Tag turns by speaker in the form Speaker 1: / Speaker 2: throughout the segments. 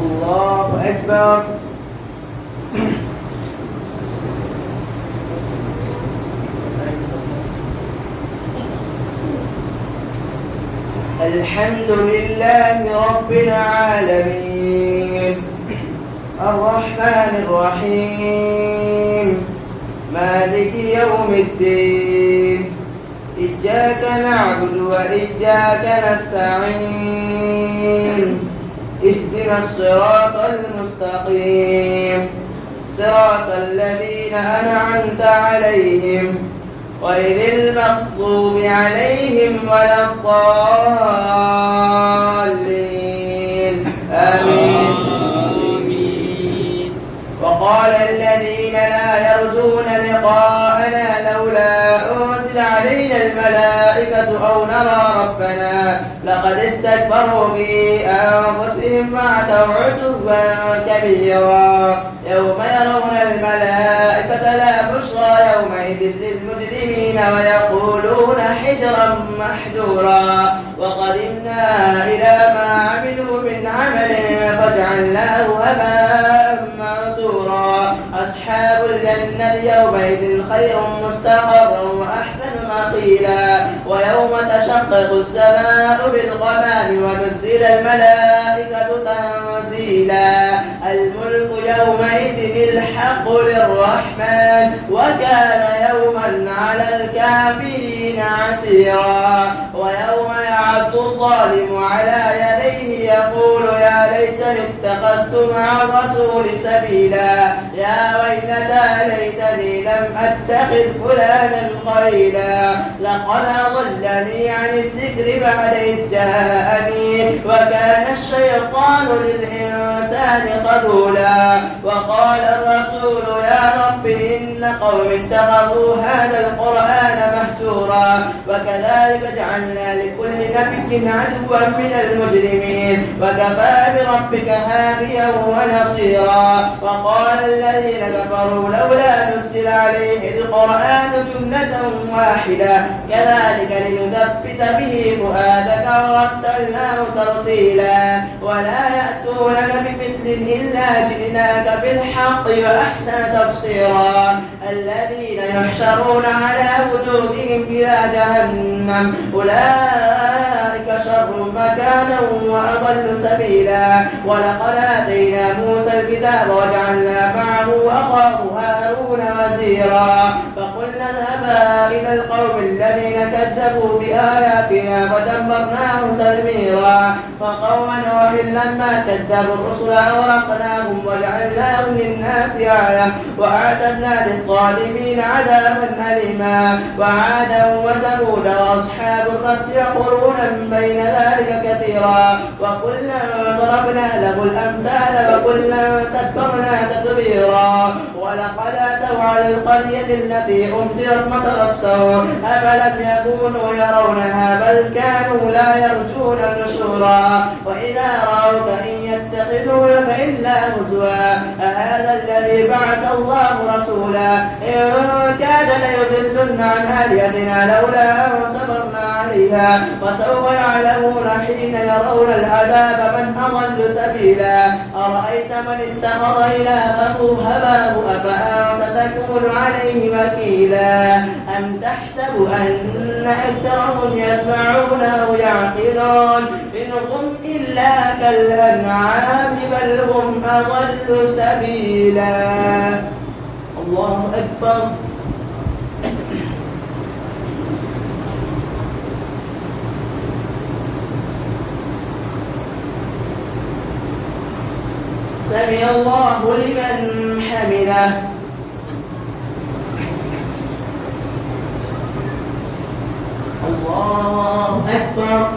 Speaker 1: الله أكبر. الحمد لله رب العالمين الرحمن الرحيم مالك يوم الدين إياك نعبد وإياك نستعين اهدنا الصراط المستقيم صراط الذين أنعمت عليهم غير المغضوب عليهم ولا الضالين آمين. وقال الذين لا يرجون لقاءنا لولا أنزل علينا الملائكة أو نرى ربنا لقد استكبروا في أنفسهم وعتوا عتوا كبيرا يوم يرون الملائكة لا بشرى يومئذ للمجرمين ويقولون حجرا محجورا وقدمنا إلى ما عملوا من عمل فجعلناه هباء منثورا أصحاب الجنة يومئذ خير مستقرا وأحسن مقيلا ويوم تشقق السماء بالغمام ونزل الملائكة تنزيلا الملك يومئذ الحق للرحمن وكان يوما على الكافرين عسيرا ويوم يعض الظالم على يديه يقول يا ليتني اتخذت مع الرسول سبيلا يا ويلتى ليتني لم أتخذ فلانا خليلا لقد أضلني عن الذكر بعد إذ جاءني وكان الشيطان للإنسان خذولا وقال الرسول يا رب إن قوم اتخذوا هذا القرآن مهجورا وكذلك جعلنا لكل نبي عدوا من المجرمين وكفى بربك هاديا ونصيرا وقال الذين كفروا لولا نزل عليه القرآن جملة واحدة كذلك لنثبت به فؤادك ورتلناه ترتيلا ولا يأتونك بمثل إلا جئناك بالحق وأحسن تفسيرا الذين يحشرون على وجوههم إلى جهنم أولئك شر مكانا وأضل سبيلا ولقد آتينا موسى الكتاب وجعلنا معه أخاه هارون وزيرا فقلنا اذهبا إلى القوم الذين كذبوا بآياتنا فدمرناهم تدميرا وقوم نوح لما كذبوا الرسل أغرقناهم وجعلناهم للناس آية وأعتدنا للظالمين عذابا أليما وعادا وثمود وأصحاب الرس وقرونا بين ذلك كثيرا وكلا ضربنا له الأمثال وكلا تبرنا تتبيرا ولقد أتوا على القرية التي أمطرت مطر السوء أفلم يكونوا يرونها بل كانوا لا يرجون نشورا وإذا رأوك إن يتخذونك إلا هزوا أهذا الذي بعث الله رسولا إن كاد ليضلن عن آلهتنا لولا أن صبرنا عليها وسوف يعلمون حين يرون العذاب من أضل سبيلا أرأيت من اتخذ إلهه هواه أفأنت تكون عليه وكيلا أم تحسب أن أكثرهم يسمعون أو يعقلون إن هم إلا كالأنعام بل هم أضل سبيلا. الله أكبر. سمع الله لمن حمده. الله أكبر.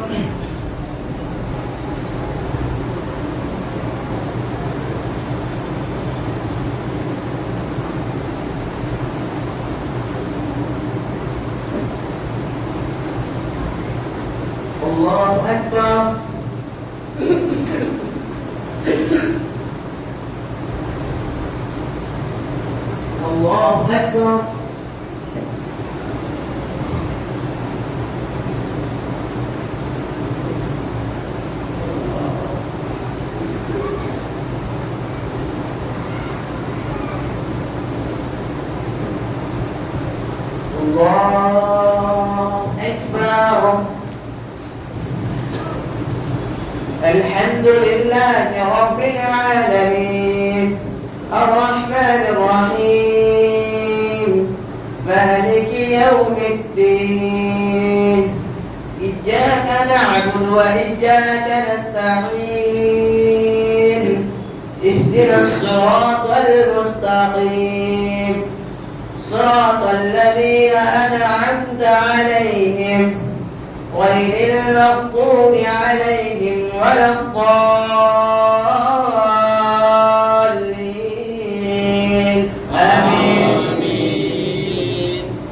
Speaker 1: الله أكبر. الله أكبر. الحمد لله رب العالمين الرحمن الرحيم مالك يوم الدين إياك نعبد وإياك نستعين اهدنا الصراط المستقيم صراط الذين أنعمت عليهم غير المغضوب عليهم ولا الضالين آمين.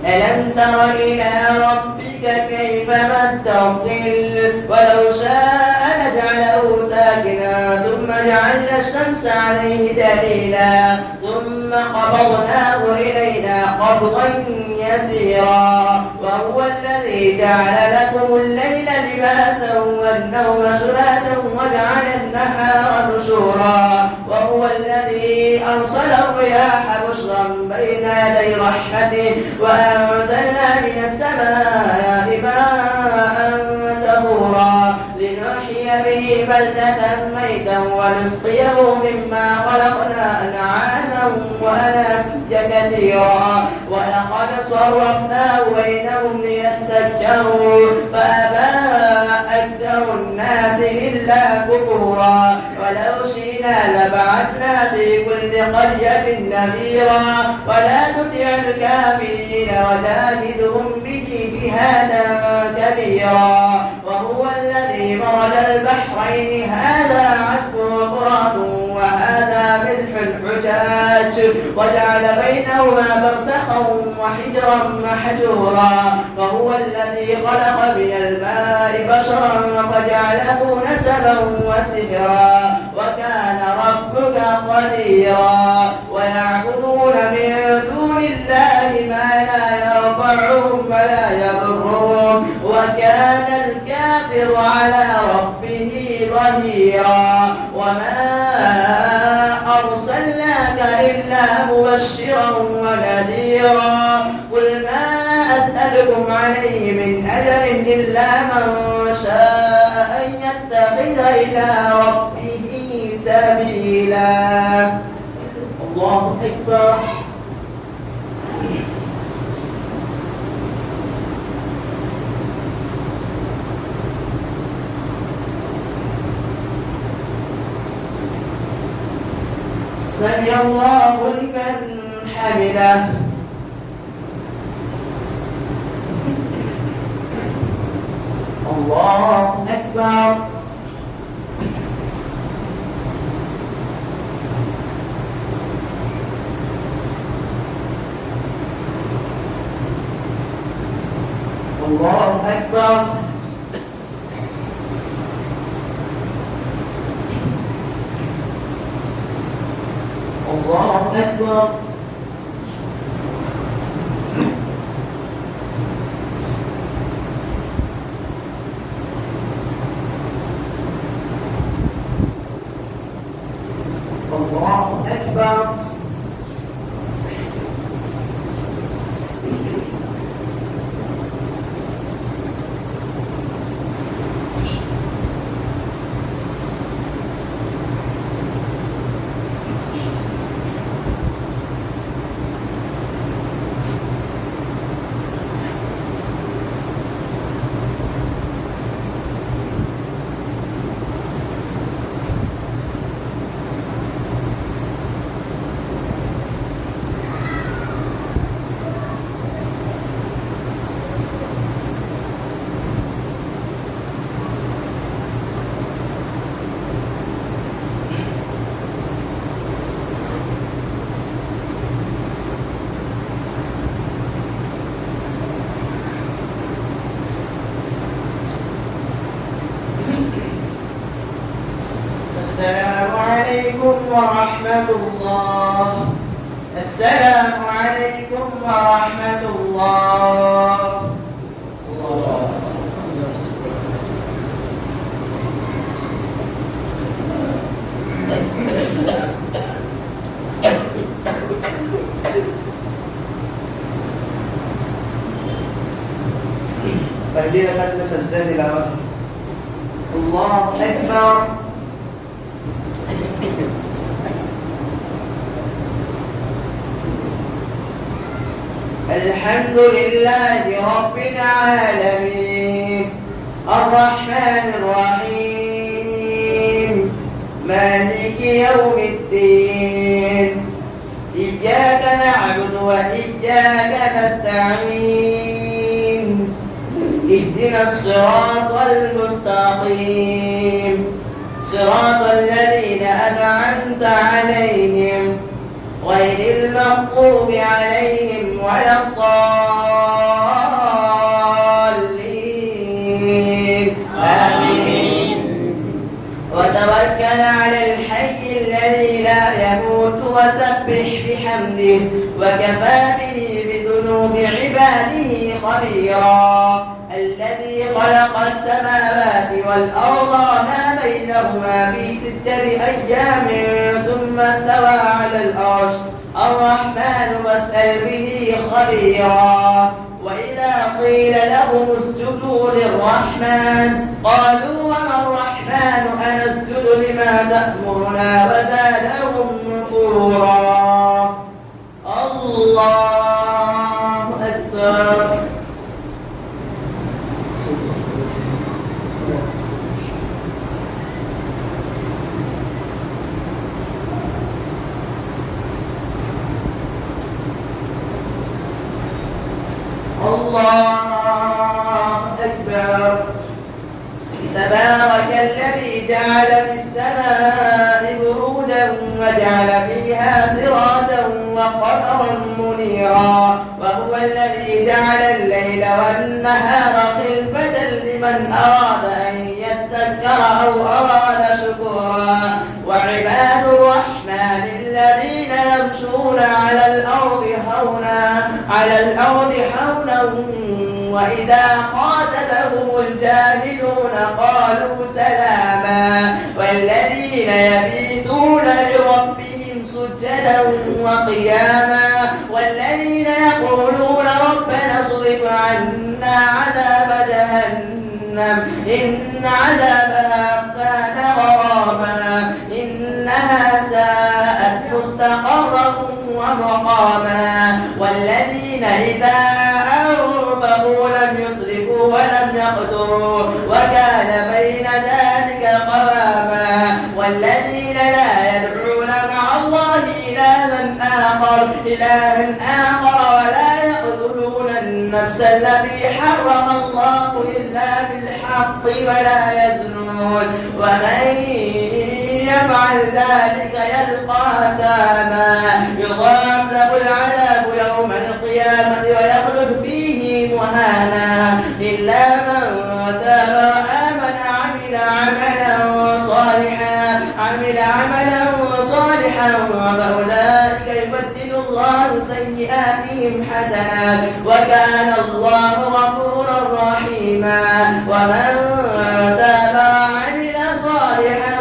Speaker 1: ألم تر إلى ربك كيف مد الظل ولو شاء لجعله ساكنا ثم جعلنا الشمس عليه دليلا ثم قبضناه إلينا قبضا يسيرا وهو الذي جعل لكم الليل لباسا والنوم سباتا وجعل النهار نشورا وهو الذي أرسل الرياح بشرا بين يدي رحمته وأنزلنا من السماء ماء طهورا لنحيي به بلدة ميتا ونسقيه مما خلقنا أنعاما وأناسيا كثيرا ولقد صرفناه بينهم ليذكروا فأبى أكثر الناس إلا كفورا ولو شئنا لبعثنا في كل قرية نذيرا ولا تطع الكافرين وجاهدهم به جهادا كبيرا وهو الذي مرج البحرين هذا عذب فرات وهذا ملح حجاج وجعل بينهما برزخا وحجرا محجورا وهو الذي خلق من الماء بشرا فجعله نسبا وسحرا وكان ربك قديرا ويعبدون من دون الله ما لا ينفعهم ولا يضرهم وكان الكافر على ربه ظهيرا وما أرسلناك إلا مبشرا ونذيرا قل ما أسألكم عليه من أجر إلا من شاء أن يتخذ إلى ربه سبيلا. الله أكبر. سمع الله لمن حمده. الله أكبر. الله أكبر. الله أكبر. الله أكبر. السلام عليكم ورحمة الله. السلام عليكم ورحمة الله. पहली रकत में सजदे तिलावत الله أكبر. الحمد لله رب العالمين الرحمن الرحيم مالك يوم الدين إياك نعبد وإياك نستعين اهدنا الصراط المستقيم صراط الذين أنعمت عليهم غير المغضوب عليهم ولا الضالين آمين. وتوكل على الحي الذي لا يموت وسبح بحمده وكفى به بذنوب عباده خبيرا. الذي خلق السماوات والأرض وما بينهما في 6 أيام ثم استوى على العرش الرحمن فاسأل به خبيرا. وإذا قيل لهم اسجدوا للرحمن قالوا وما الرحمن أنسجد لما تأمرنا وزادهم نفورا. الله أكبر. الله أكبر. تبارك الذي جعل في السماء بروجا وجعل فيها سراجا وقمرا منيرا وهو الذي جعل الليل والنهار خلفة لمن أراد أن يذكر أو أراد شكورا. وعباد الرحمن الذين يمشون على الأرض هونا وإذا خاطبهم الجاهلون قالوا سلاما. والذين يبيتون لربهم سجدا وقياما والذين يقولون ربنا اصرف عنا عذاب جهنم إن عذابها كان غراما إنها ساءت مستقرا ومقاما. والذين إذا أنفقوا لم يسرفوا ولم يقتروا وكان بين ذلك قواما. والذين لا يدعون مع الله إلها آخر ولا يقتلون النفس التي حرم الله إلا بالحق ولا يزنون ومن يفعل ذلك يلقى أثاما يضاعف له العذاب يوم القيامة ويخلد فيه مهانا إلا من تاب وآمن عمل عملا صالحا فأولئك يبدل الله سيئاتهم حسنات وكان الله غفورا رحيما. ومن تاب وعمل صالحا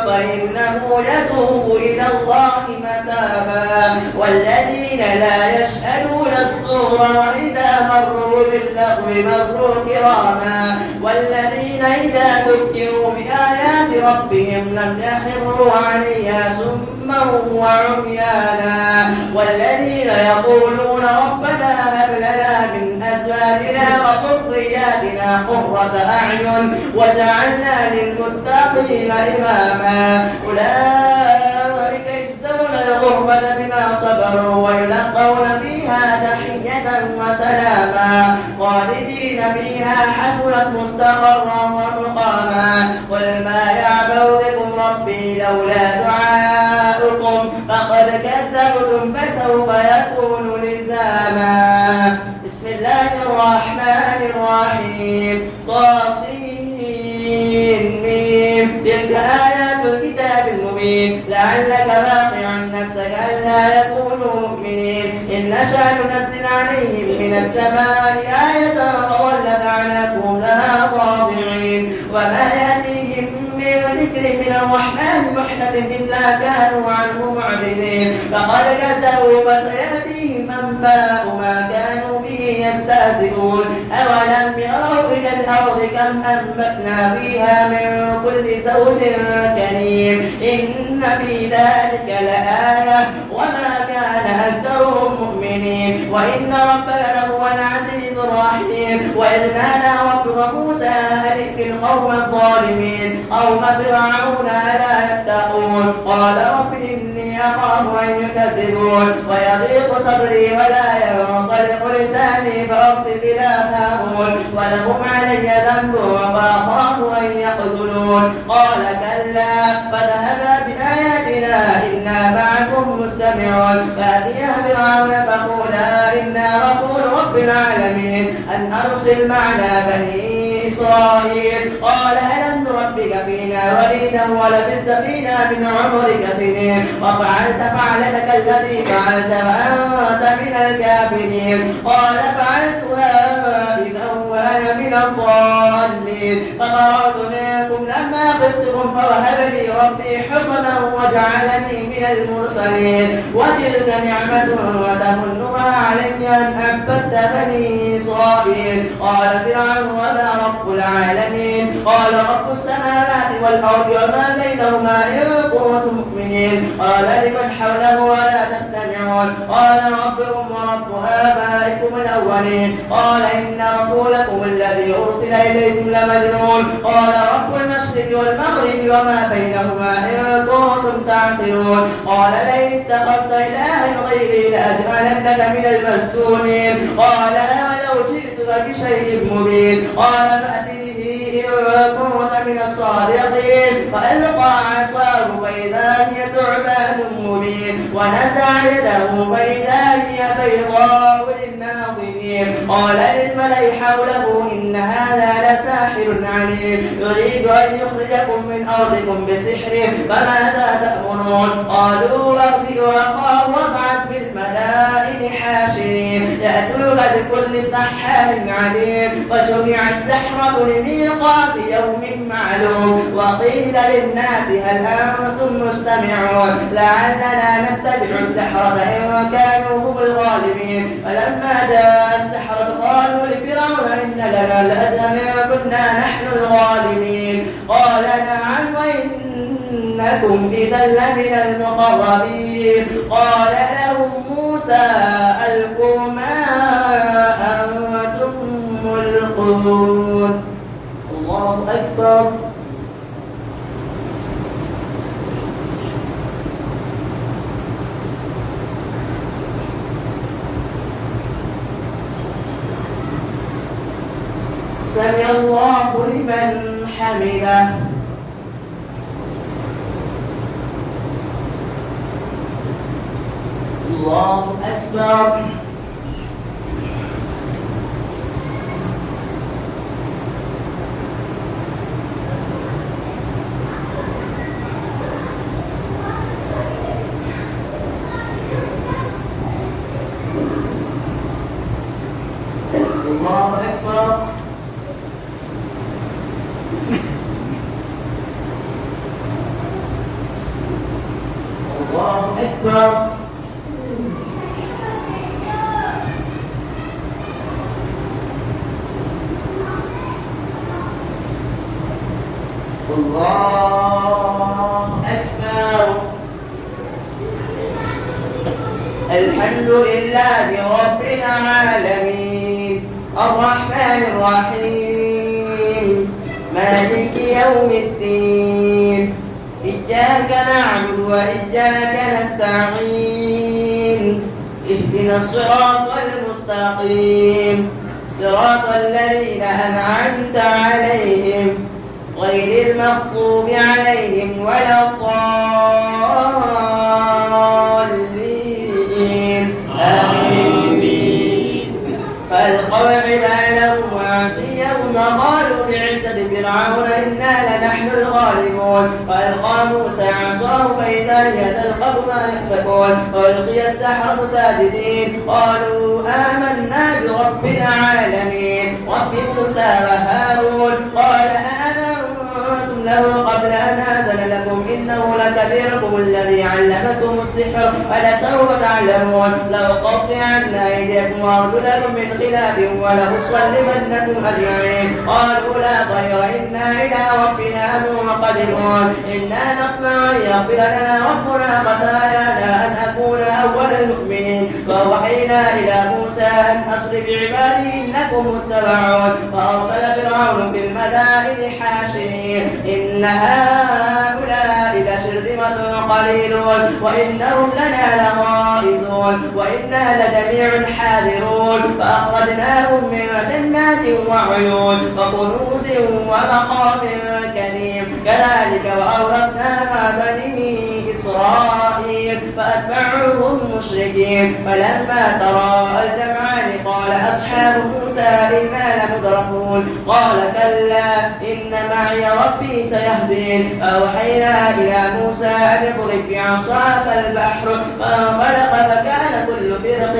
Speaker 1: فإنه يتوب إلى الله متابا. والذين لا يشهدون الزور وإذا مروا باللغو مروا كراما. والذين إذا ذكروا بآيات ربهم لم يخروا عليها سما وعميانا. والذين يقولون ربنا هب لنا من أزواجنا وذرياتنا قرة أعين واجعلنا للمتقين إماما. أولئك يجزون الغرفة بما صبروا ويلقون فيها تحية وسلاما خالدين فيها حسنت مستقرا ومقاما. قل ما يعبأ بكم ربي لولا دعاؤكم فقد كذبتم فسوف يكون لزاما. بسم الله الرحمن الرحيم. طاسين تلك آيات الكتاب المبين لعلك باقع نفسك ألا يكونوا مؤمنين إن نشأ ننزل عليهم من السماء آية فظلت أعناقهم لها خاضعين وما يأتيهم من ذكر من الرحمن محدث إلا كانوا عنه معرضين فقد كذبوا فسيأتيهم أنباء ما كانوا به يستهزئون أولم يروا إلى الأرض كم أنبتنا فيها من كل زوج كريم إن في ذلك لآية وما كان أكثرهم مؤمنين وإن ربك لهو العزيز الرحيم وإذ نادى ربك موسى أن ائت القوم الظالمين قوم فرعون ألا يتقون قال رب إني أخاف أن يكذبون ويضيق صدري ولا ينطلق لساني فأرسل إلى هارون ولهم علي ذنب فأخاف أن يقتلون قال كلا فذهبا بآياتنا إنا معكم مستمعون فأتيا فرعون فقولا إنا رسول رب العالمين أن أرسل معنا بني إسرائيل قال ألم نربك فينا وليدا ولبثت فينا من عمرك سنين وفعلت فعلتك التي فعلت وأنت من الكافرين قال فعلتها إذا وأنا من الضالين فخرجت منكم لما خفتكم فوهب لي ربي حكما وجعلني من المرسلين وتلك نعمة وتمنها علي أن عبدت بني إسرائيل قال فرعون وما رب العالمين قال رب السماوات والأرض وما بينهما إن كنتم مؤمنين قال لمن حوله ولا تستمعون قال ربكم ورب آبائكم الأولين قال إن رسولكم الذي أرسل إليكم لمجنون قال رب المشرق والمغرب وما بينهما إن كنتم تعقلون قال لئن اتخذت إلها غيري لأجعلنك من المسجونين قال ولو جئتك بشيء مبين قال فأت به إن كنت من الصادقين فألقى عصاه فإذا هي ثعبان مبين ونزع يده فإذا هي بيضاء للناظرين قال للملأ حوله إن هذا لساحر عليم يريد أن يخرجكم من أرضكم بسحره فماذا تأمرون قالوا أرجئ أخاه وابعث بالمدائن حاشرين يأتوك بكل سحار عليم وجمع السحرة لميقات يوم معلوم وقيل للناس هل أنتم مجتمعون لعلنا نتبع السحرة إن كانوا هم الغالبين فلما جاء السحرة قالوا لفرعون إن لنا لأجرا إن كنا نحن الغالبين قال نعم وإنكم إذا لمن المقربين قال لهم موسى ألقوا ما أنتم ملقون الله أكبر سمع الله لمن حمده الله أكبر الله أكبر الله أكبر الله أكبر الحمد لله رب العالمين الرحمن الرحيم مالك يوم الدين إياك نعبد وإياك نستعين اهدنا الصراط المستقيم صراط الذين أنعمت عليهم غير المغضوب عليهم ولا الضالين آمين فألقوا حبالهم وعصيهم وقالوا بعزة فرعون إنا لنحن الغالبون فألقى موسى عصاه فإذا هي تلقف ما يأفكون وألقي السحرة ساجدين قالوا آمنا برب العالمين رب موسى وهارون قال آمنتم له قبل أن آذن لكم إنه لكبيركم الذي علمكم السحر فلسوف تعلمون لأقطعن أيديكم وأرجلكم من خلاف ولأصلبنكم أجمعين قالوا لا طير إنا إلى ربنا منقلبون إنا نطمع أن يغفر لنا ربنا خطايانا أن نكون أول المؤمنين فأوحينا إلى موسى أن أسر بعبادي إنكم متبعون فأرسل فرعون في المدائن حاشرين إن هؤلاء لشرذمة قليلون وإنهم لنا لغائظون وإنا لجميع حاذرون فأخرجناهم من جنات وعيون وكنوز ومقام كريم كذلك وأورثناها بني إسرائيل فأتبعوهم مشركين فلما تراءى الجمعان قال أصحاب موسى إنا لمدركون قال كلا إن معي ربي سيهدين أوحينا إلى موسى أن اضرب بعصاك البحر فانفلق فكان كل فرق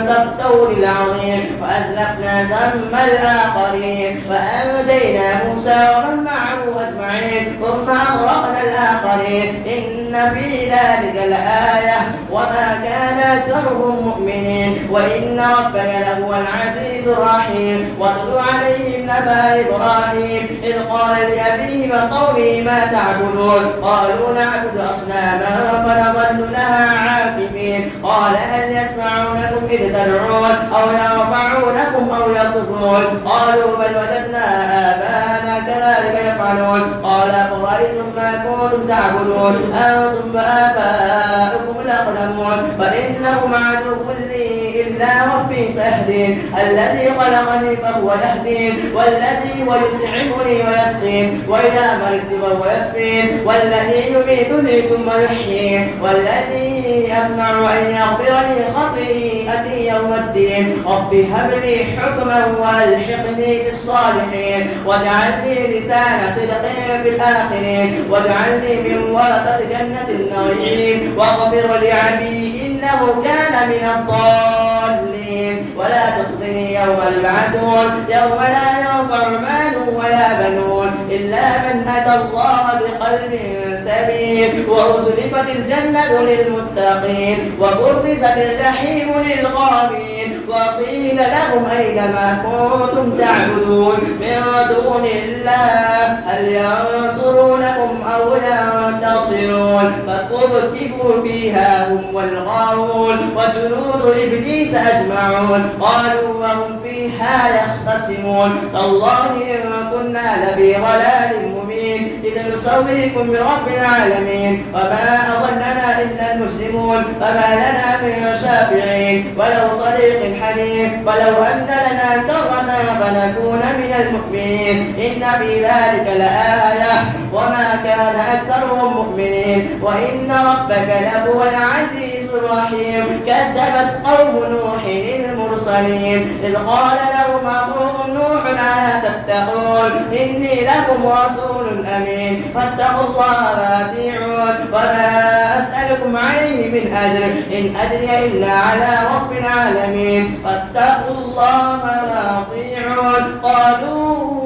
Speaker 1: كالطور العظيم وأزلفنا ثم الآخرين فأنجينا موسى ومن معه أجمعين ثم أغرقنا الآخرين إن في ذلك لآية وما كان أكثرهم مؤمنين وإن ربك لهو العزيز الرحيم واتل عليهم نبأ إبراهيم إذ قال لأبيه وقومه ما تعبدون قالوا نعبد أصناما فنظل لها عاكفين قال هل يسمعونكم إذ تدعون أو يرفعونكم أو يضرون قالوا بل وجدنا آباءنا كذلك يفعلون قال أفرأيتم ما كنتم تعبدون أنتم وآباؤكم الأقدمون فإنهم عدو لي إلا ربي سيهدين الذي خلقني فهو يهدين والذي هو يطعمني ويسقين وإذا مرضت فهو يشفين والذي يميتني ثم يحيين والذي أطمع أن يغفر لي خطيئتي يوم الدين رب هب لي حكما وألحقني بالصالحين واجعل لي لسان صدق في الآخرين واجعل لي من ورثة جنة النعيم واغفر لعلي إنه كان من الضالين ولا تخزني يوم يبعثون يوم لا ينفع مال ولا بنون إلا من أتى الله بقلب سليم وأزلفت الجنة للمتقين وبرزت الجحيم للغابين وقيل لهم أين ما كنتم تعبدون من دون الله هل ينصرونكم أو ينتصرون فكبكبوا فيها هم والغاوون وجنود إبليس أجمعون قالوا وهم فيها يختصمون تالله إن كنا لفي ضلال مبين إذ نسويكم برب العالمين وما أضلنا إلا المسلمون فما لنا من شافعين ولو صديق حميم ولو أن لنا كرة فنكون من المؤمنين إن في ذلك لآية وما كان أكثرهم مؤمنين وإن ربك لهو العزيز الرحيم كذبت قوم نوح المرسلين إذ قال لهم أخوهم نوح ألا تتقون إني لكم رسول أمين فاتقوا الله وأطيعون وما أسألكم عليه من أجر إن أجري إلا على رب العالمين فاتقوا الله وأطيعون قالوا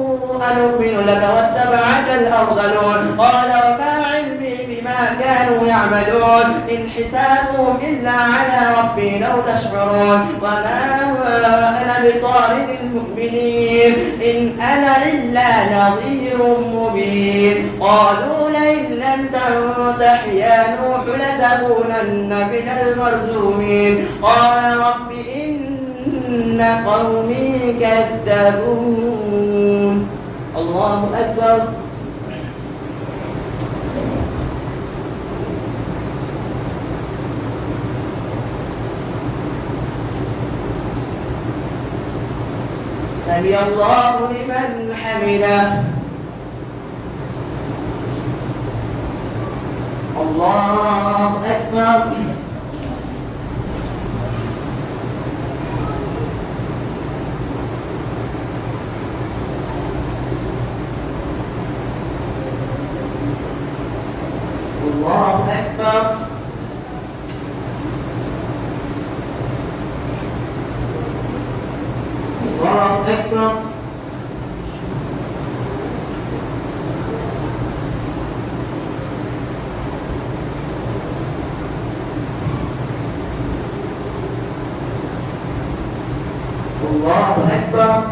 Speaker 1: أنؤمن لك واتبعك الأرذلون قال وما علمي بما كانوا يعملون إن حسابهم إلا على ربي لو تشعرون وما أنا بطارد المؤمنين إن أنا إلا نظير مبين قالوا لئن لم تنته يا نوح لتكونن من المرجومين قال رب إن قومي كذبون الله أكبر سمع الله لمن حمده الله أكبر الله أكبر الله أكبر أكبر.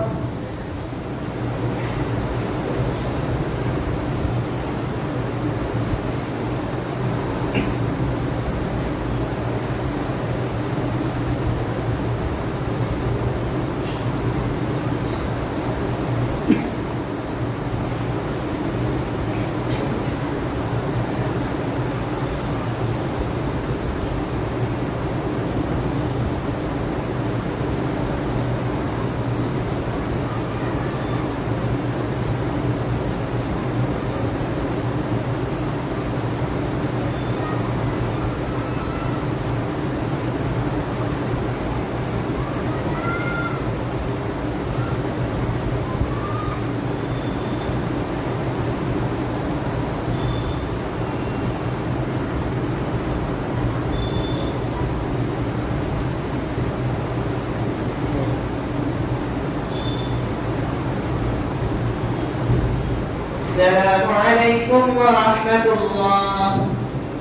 Speaker 1: السلام عليكم ورحمة الله.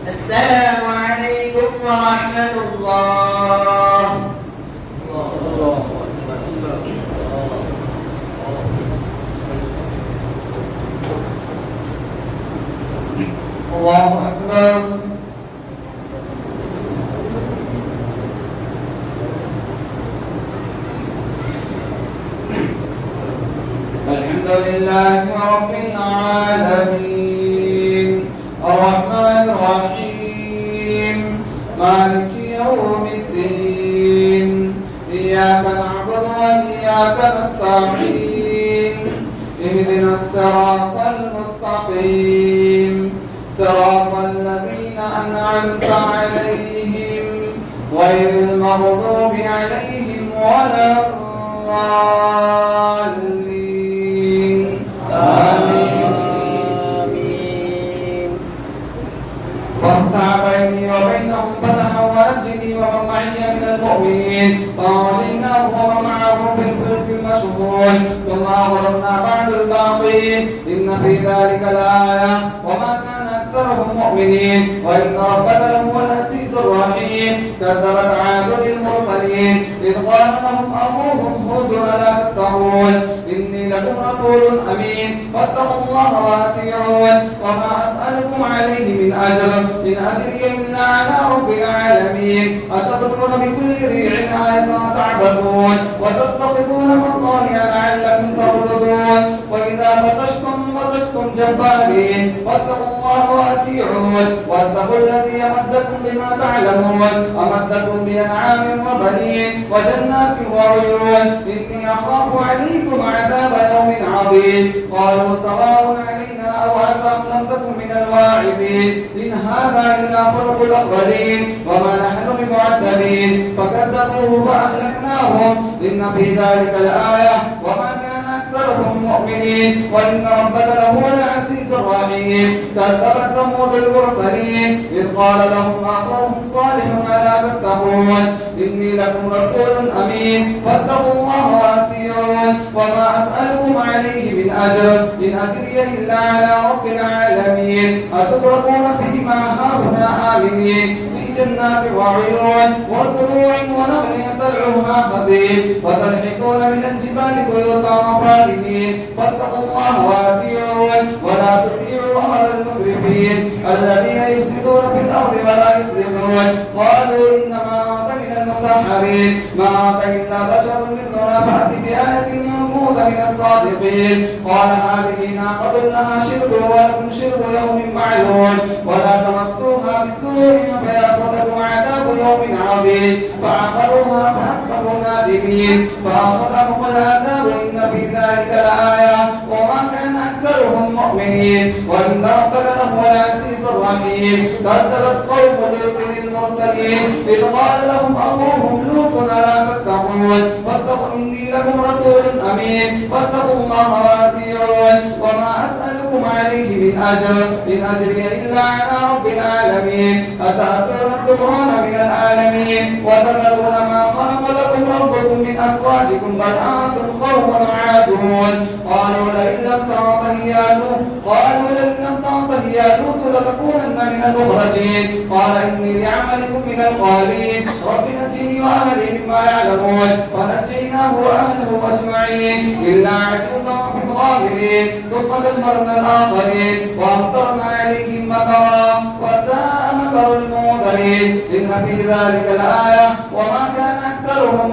Speaker 1: السلام عليكم ورحمة الله. الله أكبر. الحمد لله رب العالمين الرحمن الرحيم مالك يوم الدين إياك نعبد وإياك نستعين اهدنا الصراط المستقيم صراط الذين أنعمت عليهم غير المغضوب عليهم ولا الضالين. آمين. فافتح بيني وبينهم فتحا ونجني ومن معي من المؤمنين فأنجيناه ومن معه في الفلك المشحون ثم أغرقنا بعد الباقين إن في ذلك لآية وما كان أكثرهم مؤمنين وإن ربك لهو العزيز الرحيم. كذبت عاد للمرسلين إذ قال لهم أخوهم هود ألا تتقون إني لكم رسول أمين فاتقوا الله وأطيعون وما أسألكم عليه من أجر إن أجري إلا على رب العالمين. أتبنون بكل ريع آية تعبثون وتتخذون مصانع لعلكم تخلدون وإذا بطشتم جبارين واتقوا الله وأطيعون واتقوا الذي يمدكم بما تعلمون أمدكم بأنعام وبنين وجنات وعيون إني أخاف عليكم عذاب يوم عظيم. قالوا سواء علينا أوعظت أم لم تكن من الواعظين إن هذا إلا خلق الأولين وما نحن بمعذبين. فكذبوه فأهلكناهم إن في ذلك الآية وما كان أكثرهم مؤمنين وإن ربك لهو العزيز الرحيم. كذبت ثمود المرسلين إذ قال لهم أخوهم صالح ألا تتقون إني لكم رسول أمين فاتقوا الله وأطيعون وما أسألكم عليه من أجر إن أجري إلا على رب العالمين. أتتركون فيما هاهنا آمنين في جنات وعيون وزروع ونخل طلعها خضير وتنحتون من الجبال بيوتا وفاكهين فاتقوا الله وأطيعون ولا تطيعوا أمر المسرفين الذين يفسدون في الأرض ولا يصلحون. قالوا إنما أنت من المسحرين ما أنت إلا بشر مثلنا فأت بآية ينبوذ من الصادقين. قال هذه ناقة لها شرب ولكم شرب يوم معلوم ولا تمسوها بسوء فيأخذكم عذاب يوم عظيم. فعقروها فأصبحوا نادمين فأخذهم العذاب إن في ذلك لآية وما كان أكثرهم مؤمنين وإن ربك لهو العزيز الرحيم. كذبت قوم لوط المرسلين إذ قال لهم أخوهم لوط ألا تتقون واتقوا إني لكم رسول أمين فاتقوا الله وأطيعون وما أسألكم عليه من أجر إن أجري إلا على رب العالمين. أتأتون الذكران من العالمين وتذرون ما خلق لكم ربكم من أزواجكم بل أنتم قوم عادون. قالوا لئن لم تنته يا لوط لتكونن من المخرجين. قال إني لعملكم من القالين رب نجني وأهلي مما يعلمون. فنجيناه وأهله أجمعين إلا عجوزا في الغابرين. ثم دمرنا الآخرين وأمطرنا عليهم مطرا وساء مطر المنذرين. إن في ذلك الآية وما كان أكثرهم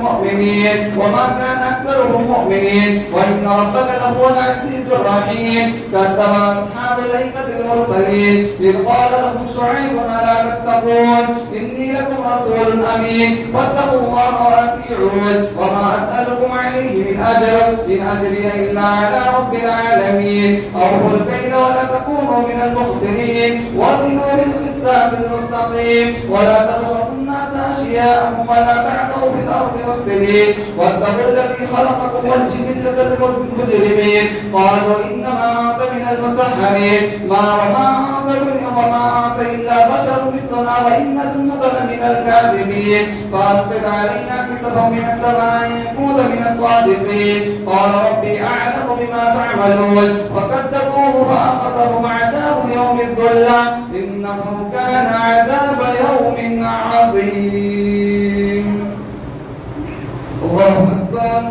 Speaker 1: مؤمنين وإن ربك لهو العزيز الرحيم. كذب أصحاب الأيكة المرسلين إذ قال لهم شعيب ألا تتقون إني لكم رسول أمين واتقوا الله وأطيعون وما أسألكم عليه من أجر إن أجري إلا على رب العالمين. أوفوا الكيل ولا تكونوا من المخسرين وزنوا بالقسطاس المستقيم ولا تبخسوا الناس أشياءهم ولا تعثوا في الأرض مفسدين واتقوا الذي خلقكم والجبلة المجرمين. قالوا إنما أنت من المسحرين وما أنت إلا بشر مثلنا وإن ظنك لمن الكاذبين. فأسقط علينا كسفا من السماء إن كنت من الصادقين. قال ربي أعلم بما تعملون. فكذبوه فأخذهم عذاب يوم الظلة إنه كان عذاب يوم عظيم. الله أكبر.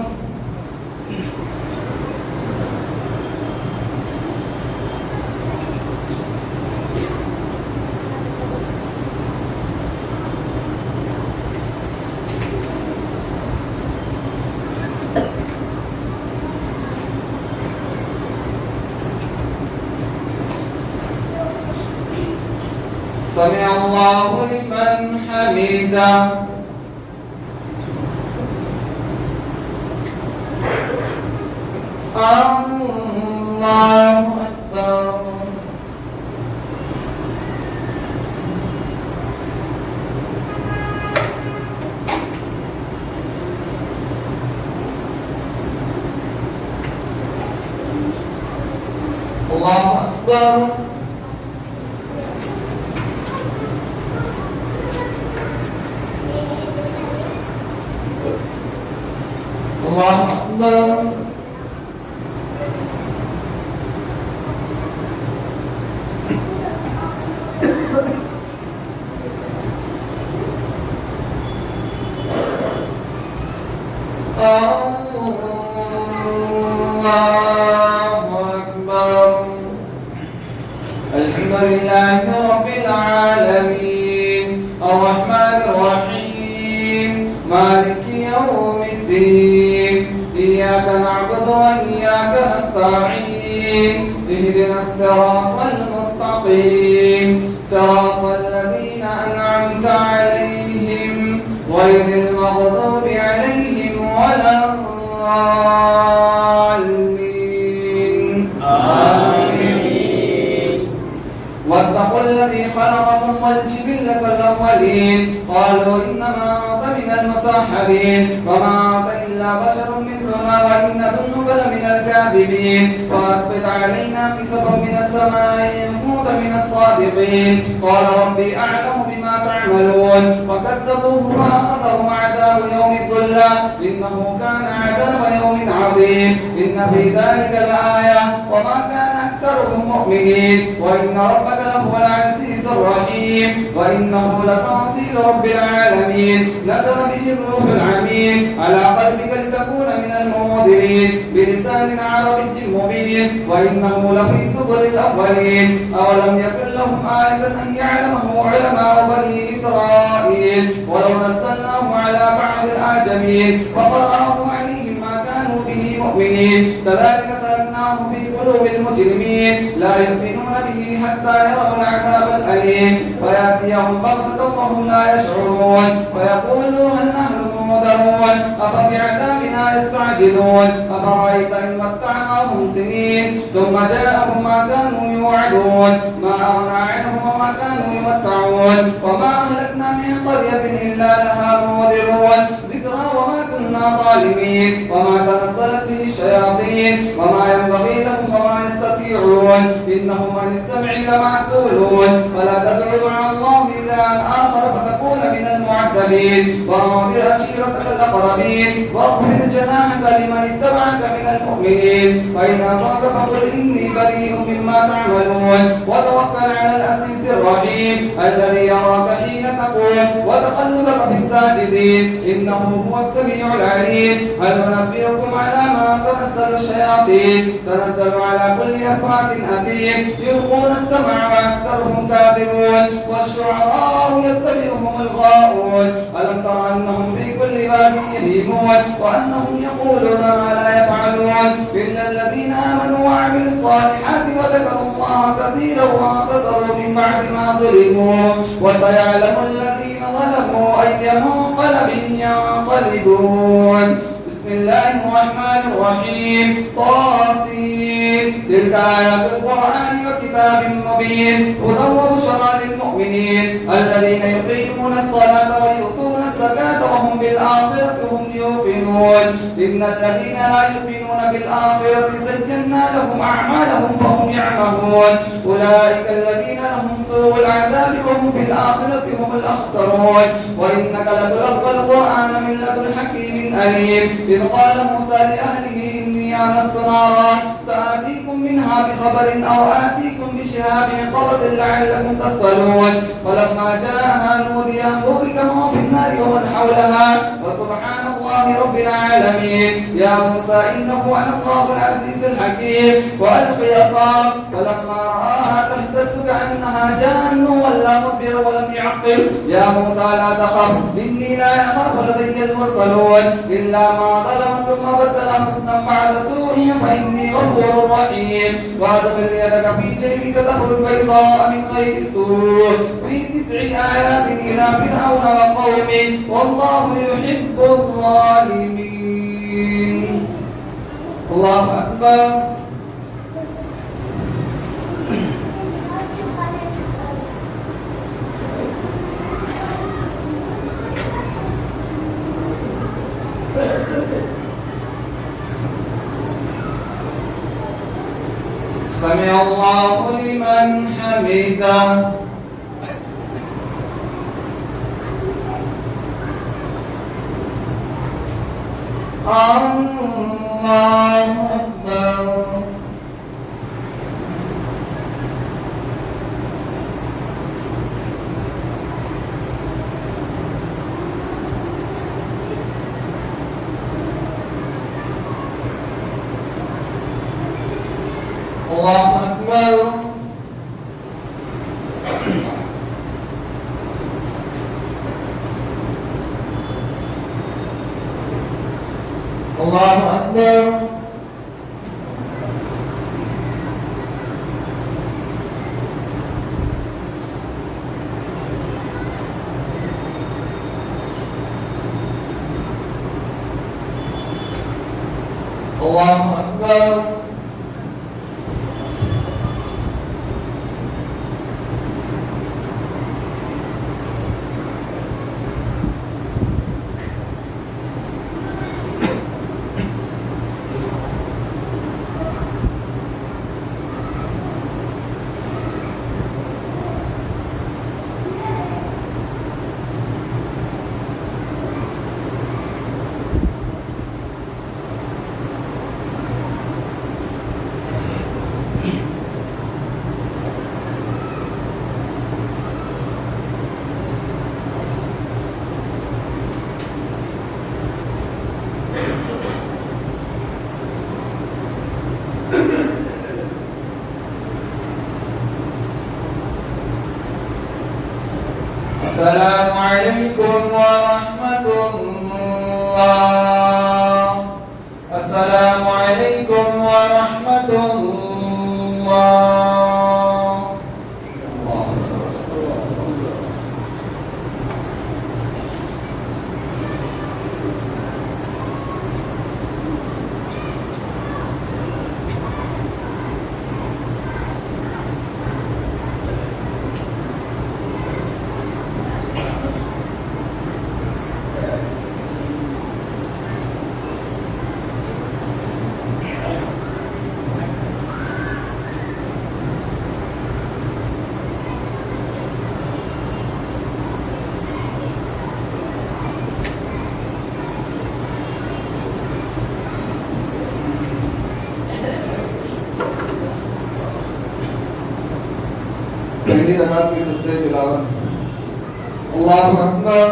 Speaker 1: سمع الله لمن حمده. الله أكبر. الله أكبر. الله أكبر. الحمد لله رب العالمين الرحمن الرحيم مالك يوم الدين إياك نعبد وإياك نستعين اهدنا الصراط المستقيم صراط الذين أنعمت عليهم غير المغضوب عليهم ولا الضالين. آمين. واتقوا الذي خلقكم والجبلة الأولين قالوا إنما أنت من المسحرين وما أنت إلا بشر مثلنا وإن ظنك لمن الكاذبين. فأسقط علينا كسفا من السماء إن كنت من الصادقين. قال ربي أعلم بما تعملون. فكذبوه فأخذهم عذاب يوم الظلة إنه كان عذاب يوم عظيم. إن في ذلك لآية وما كان أكثرهم مؤمنين وإن ربك لهو العزيز الرحيم وإنه لتنزيل رب العالمين نزل به الروح العمين على قلبك لتكون من المنذرين بلسان عربي مبين وإنه لفي زبر الأولين. أولم يكن لهم آية أن يعلمه علماء بني إسرائيل ولو نزلناه على بعض الأعجمين فقرأه عليهم ما كانوا به مؤمنين. كذلك سلكناه في قلوب المجرمين لا يؤمنون به حتى يروا العذاب الأليم ويأتيهم بغتة وهم لا يشعرون ويقولوا هل نحن منذرون أفبعذابنا يستعجلون أفرأيت إن متعناهم سنين ثم جاءهم ما كانوا يوعدون ما أغنى عنهم وما كانوا يمتعون وما أهلكنا من قرية إلا لها منذرون ذكرى وما كنا ظالمين وما تنزلت به الشياطين وما ينبغي لهم وما يستطيعون إنهم عن السمع لمعزولون ولا تدعوا مع الله إلها آخر فتكون من المعذبين وأنذر
Speaker 2: عشيرتك الأقربين واخفض جناحك لمن اتبعك من المؤمنين فإن أصابك فقل إني بريء مما تعملون وتوكل على العزيز الرحيم الذي يراك حين تقوم وتقلبك في الساجدين إنه هو السميع العليم هل ننبئكم على ما تنزل الشياطين تنزل على كل أفاك أثيم يلقون السمع وأكثرهم كاذبون والشعراء يتبعهم الغاوون ألم تر أنهم في كل واد يهيمون وأنهم يقولون ما لا يفعلون إلا الذين آمنوا وعملوا الصالحات وذكروا الله كثيرا وانتصروا من بعد ما ظلموا وسيعلم الذين ظلموا أي منقلب ينقلبون بسم الله الرحمن الرحيم طاسين تلك آيات القرآن وكتاب مبين هدى وبشرى للمؤمنين الذين يقيمون الصلاة ويؤتون الزكاة وهم بالآخرة هم يوقنون إن الذين لا يؤمنون بالآخرة زينا لهم أعمالهم فهم يعمهون أولئك الذين لهم سوء العذاب وهم في الآخرة هم الأخسرون وإنك لتلقى القرآن من لدن حكيم أليم إذ قال موسى لأهله إني آنست نارا سآتيكم منها بخبر أو آتيكم بشهاب قبس لعلكم تصطلون فلما جاءها نودي أن بورك ما في النار ومن حولها وسبحان الله رب العالمين يا موسى إنه أنا الله العزيز الحكيم وألقي عصاك فلما رآها تهتز كأنها جان ولا مدبر ولم يعقل يا موسى لا تخف إني لا يخاف لدي المرسلون إلا ما ظلم ثم بدل حسنا بعد سوء فإني غفور رحيم وأدخل يدك في جيبك تخرج بيضاء من غير سوء في 9 آيات إلى فرعون وقومه والله يحب الظالمين. الله أكبر. سمع الله لمن حمده. الله أكبر. الله أكبر. الله أكبر. الله أكبر. السلام عليكم ورحمة الله. السلام عليكم ورحمة الله. सही रकात में सजदे तिलावत। अल्लाहु अकबर।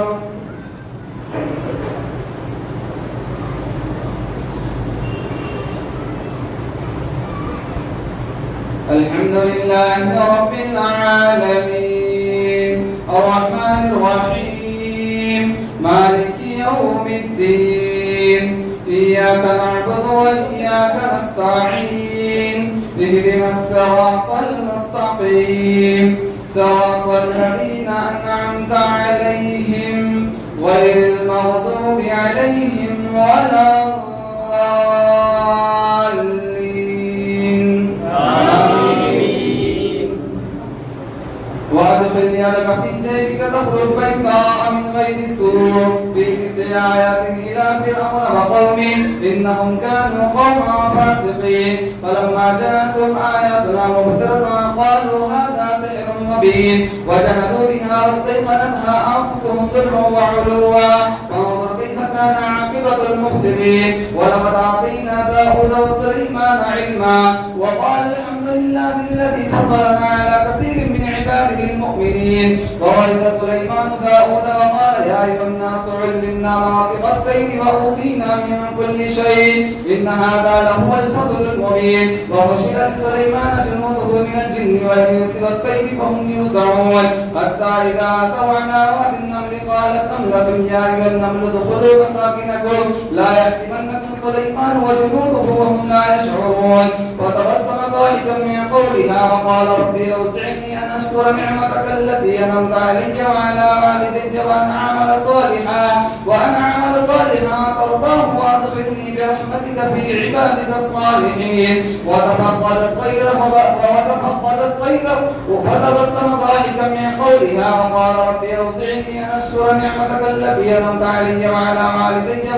Speaker 2: अल्हम्दुलिल्लाहि रब्बिल आलमीन अर्रहमानिर रहीम मालिकी यौमिद्दीन इय्याका नअबुदु व इय्याका नस्तईन इहदिनास सिरातल मुस्तक़ीम सिरातल लज़ीना अन'अमता अलैहिम गैरिल मग़दूबि अलैहिम वलद्दाल्लीन। وأدخل يدك في جيبك تخرج بيضاء من غير سوء في 9 آيات إلى فرعون وقومه إنهم كانوا قوما فاسقين فلما جاءتهم آياتنا مبصرة قالوا هذا سحر مبين وجحدوا بها واستيقنتها أنفسهم ظلما وعلوا فانظر كيف كان عاقبة المفسدين ولقد أعطينا داود وسليمان علما وقال الحمد لله الذي فضلنا على كثير من عباده المؤمنين وورث سليمان داود وقال يا أيها الناس علمنا مناطق الطير وأوتينا من كل شيء إن هذا لهو الفضل المبين وحشر لسليمان جنوده من الجن والإنس والطير فهم يوزعون حتى إذا أتوا على واد النمل قالت نملة يا أيها النمل ادخلوا مساكنكم لا يحطمنكم سليمان وجنوده وهم لا يشعرون وتبسم ضاحكا من قولها وقال ربي أوزعني أن أشكر نعمتك التي أنعمت علي وعلى والدي وأن أعمل صالحا ترضاه وأدخلني برحمتك في عبادك الصالحين وتفقدت طيره فتبسم ضاحكا من قولها وقال ربي أوزعني أن أشكر نعمتك التي أنعمت علي وعلى والدي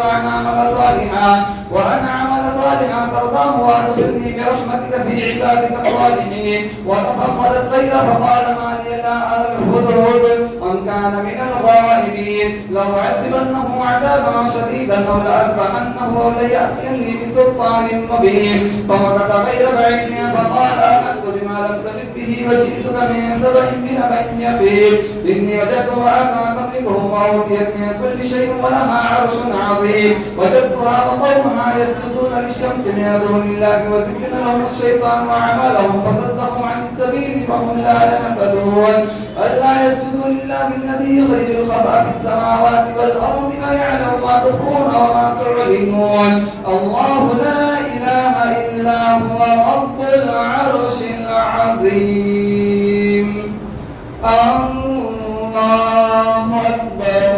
Speaker 2: وأن أعمل صالحا ترضاه وأدخلني برحمتك في عبادك الصالحين وتفقدت طيره فقال ما لي لا أرى الهدهد أم كان من الغائبين لأعذبنه عذابا شديدا أو لأذبحنه أو ليأتيني بسلطان مبين فمكث غير بعيد فقال آمنت بما لم تجد به وجئتك من سبأ بنبأ يقين إني وجدت امرأة تملكهم وأوتيت من كل شيء ولها عرش عظيم وجدتها وقومها يسجدون للشمس من دون الله وزين لهم الشيطان وأعمالهم فصدهم عن السبيل فهم لا يهتدون ألا يسجدوا لله الذي يخرج الخبأ في السماوات والأرض ويعلم ما تخفون وما تعلنون الله لا إله إلا هو رب العرش العظيم. الله أكبر.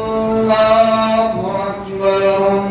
Speaker 2: الله أكبر.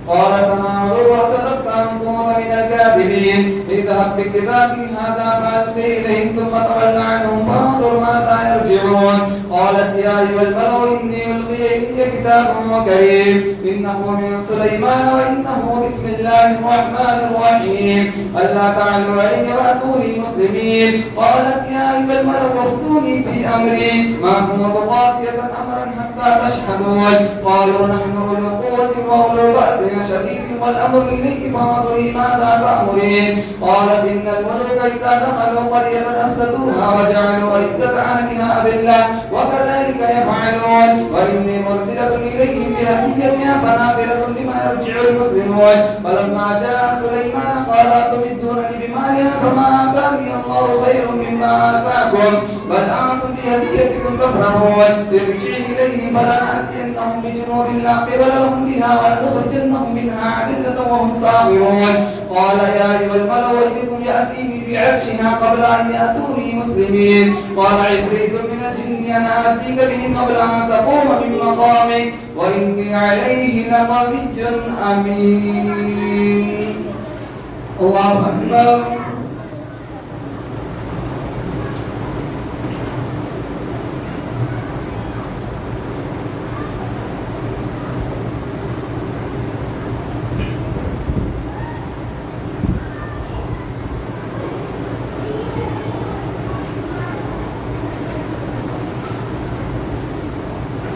Speaker 2: قال سنعود وصدقت أن كنت من الكاذبين اذهب بكتابي هذا فألقه إليهم ثم تول عنهم فانظر ماذا يرجعون قالت يا أيها الملأ إني ألقي إلي كتاب كريم إنه من سليمان وإنه بسم الله الرحمن الرحيم ألا تعلوا علي وأتوني مسلمين قالت يا أيها الملأ افتوني في أمري ما كنت قاضية أمرا حتى تشهدون قالوا نحن أولو قوة وأولو بأس شديد والأمر إليك فانظري ماذا تأمرين قالت إن الملوك إذا دخلوا قرية أفسدوها وجعلوا عزة أهلها أذلة وكذلك يفعلون وإني مرسلة إليهم بهدية فناظرة بما يرجع المسلمون فلما جاء سليمان قال أتمدونني بمال فما آتاني الله خير مما آتاكم بل أنتم بهديتكم تفرحون ارجعي إليهم فلنأتينهم بجنود لا قبل لهم بها ولنخرجنهم منها عذلة وهم صاغرون قال يا أيها الملأ أيكم يأتيني بعرشها قبل أن يأتوني مسلمين قال عفريت من الجن أنا آتيك به قبل أن تقوم من مقامك وإني عليه لقوي أمين. الله أكبر.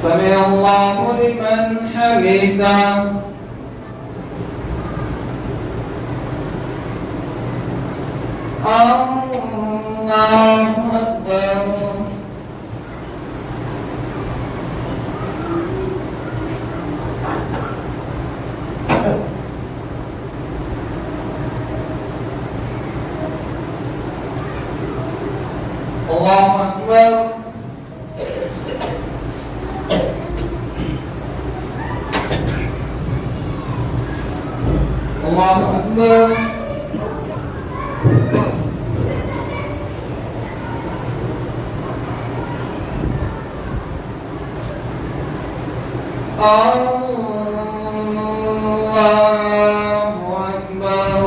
Speaker 2: سمع الله لمن حمده. الله أكبر. الله أكبر. الله أكبر. الله أكبر.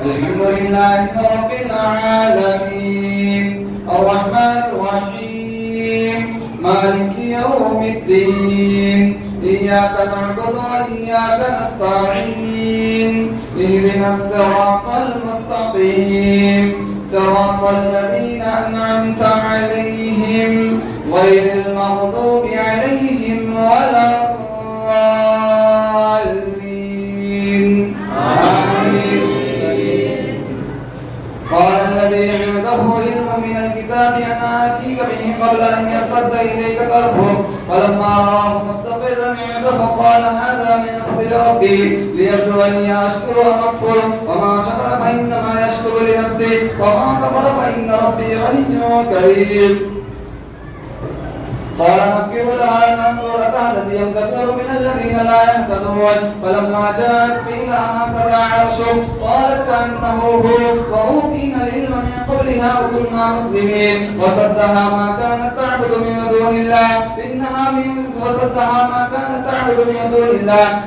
Speaker 2: الحمد لله رب العالمين الرحمن الرحيم مالك يوم الدين إياك نعبد وإياك نستعين اهدنا الصراط المستقيم صراط الذين أنعمت عليهم غير المغضوب عليهم ولا الضالين آمين. قال الذي عنده علم من الكتاب أنا آتيك به قبل أن يرتد إليك طرفه فلما رآه مستقرا عنده قال هذا من فضل ربي ليبلوني أشكر أم أكفر وما شكر فإنما يشكر لنفسه وما كفر فإن ربي غني كريم. قال نكروا لها ننظر أكهدت يمتكر من الذين لا يهتدون فلما جاءت قيل هكذا عرشك قالت كأنه هو وأوتينا العلم من قبلها وكنا مسلمين وصدها ما كانت تعبد من دون الله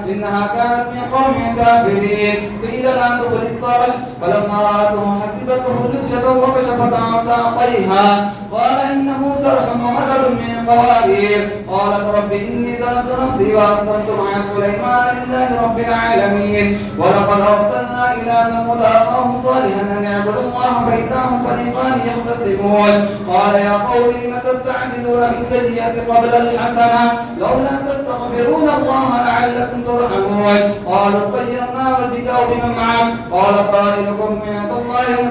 Speaker 2: إنها كانت من قوم كافرين قيل لا تدخل الصرح فلما رأته حسبته لجة وكشفت عن ساقيها قال إنه سرح ممدد من قوارير قالت رب إني ظلمت نفسي وأسلمت مع سليمان لله رب العالمين ولقد أرسلنا إلى ثمود أخاهم صالحا أن اعبدوا الله فإذا هم فريقان يختصمون قال يا قوم لم تستعجلون بالسيئة قبل الحسنة لولا تستغفرون الله لعلكم ترحمون قالوا طيرنا بك وبمن معك قال قائلكم عند الله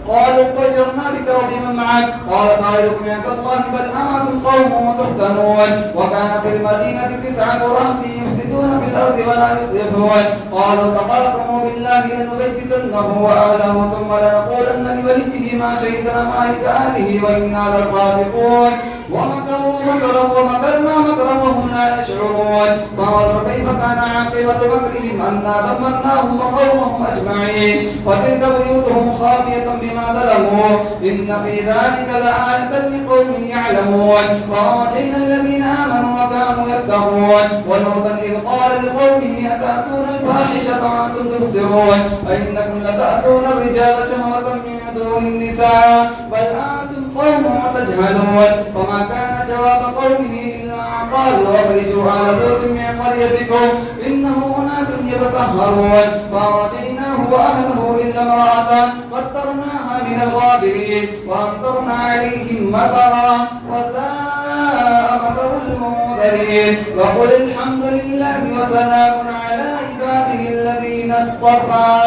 Speaker 2: قالوا طيرنا بك وبمن معك قال قائلكم عند الله بل أنتم قوم تفتنون وكان في المدينة 9 رهط يفسدون في الأرض ولا يصلحون قالوا تقاسموا بالله لنبيتنه وأهله ثم لنقولن لوليه ما شهدنا مهلك أهله وإنا لصادقون ومكروا مكرا ومكرنا مكرا وهم لا يشعرون فانظر كيف كان عاقبة مكرهم أنا دمرناهم وقومهم أجمعين وتلك بيوتهم خاوية بما ظلموا إن في ذلك لآية لقوم يعلمون وأنجينا الذين آمنوا وكانوا يتقون ولوطا إذ قال لقومه أتأتون الفاحشة وأنتم تبصرون أئنكم لتأتون الرجال شهوة من دون النساء بل أنتم قوم تجهلون وما كان جواب قومه إلا أن قالوا أخرجوا آل لوط من قريتكم إنه أناس يتطهرون فأنجيناه وأهله إلا امرأته قدرناها من الغابرين وأمطرنا عليهم مطرا وساء مطر المنذرين وقل الحمد لله وسلام على عباده الذين اصطفى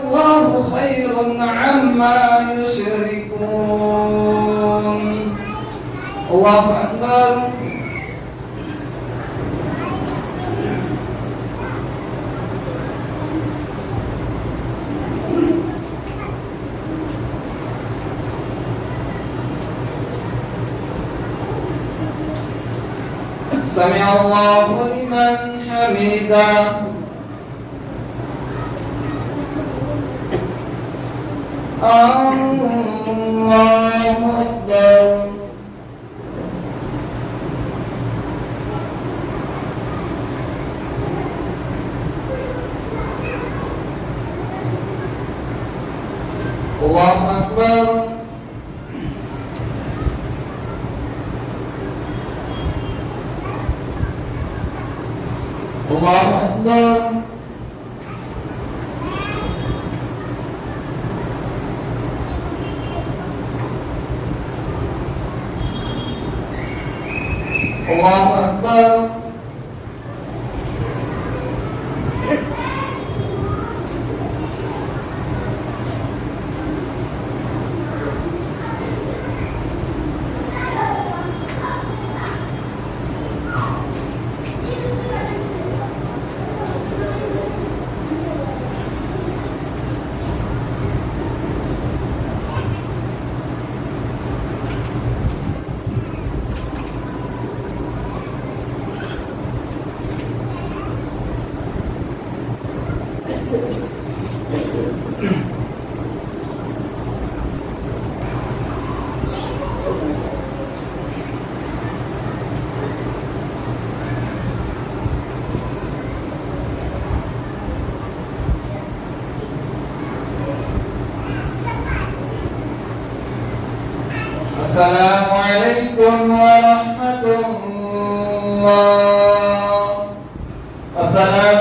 Speaker 2: الله خير عما يشركون. الله أكبر. سمع الله لمن حمده. الله أكبر. الله أكبر. الله أكبر. الله أكبر. السلام عليكم ورحمة الله. السلام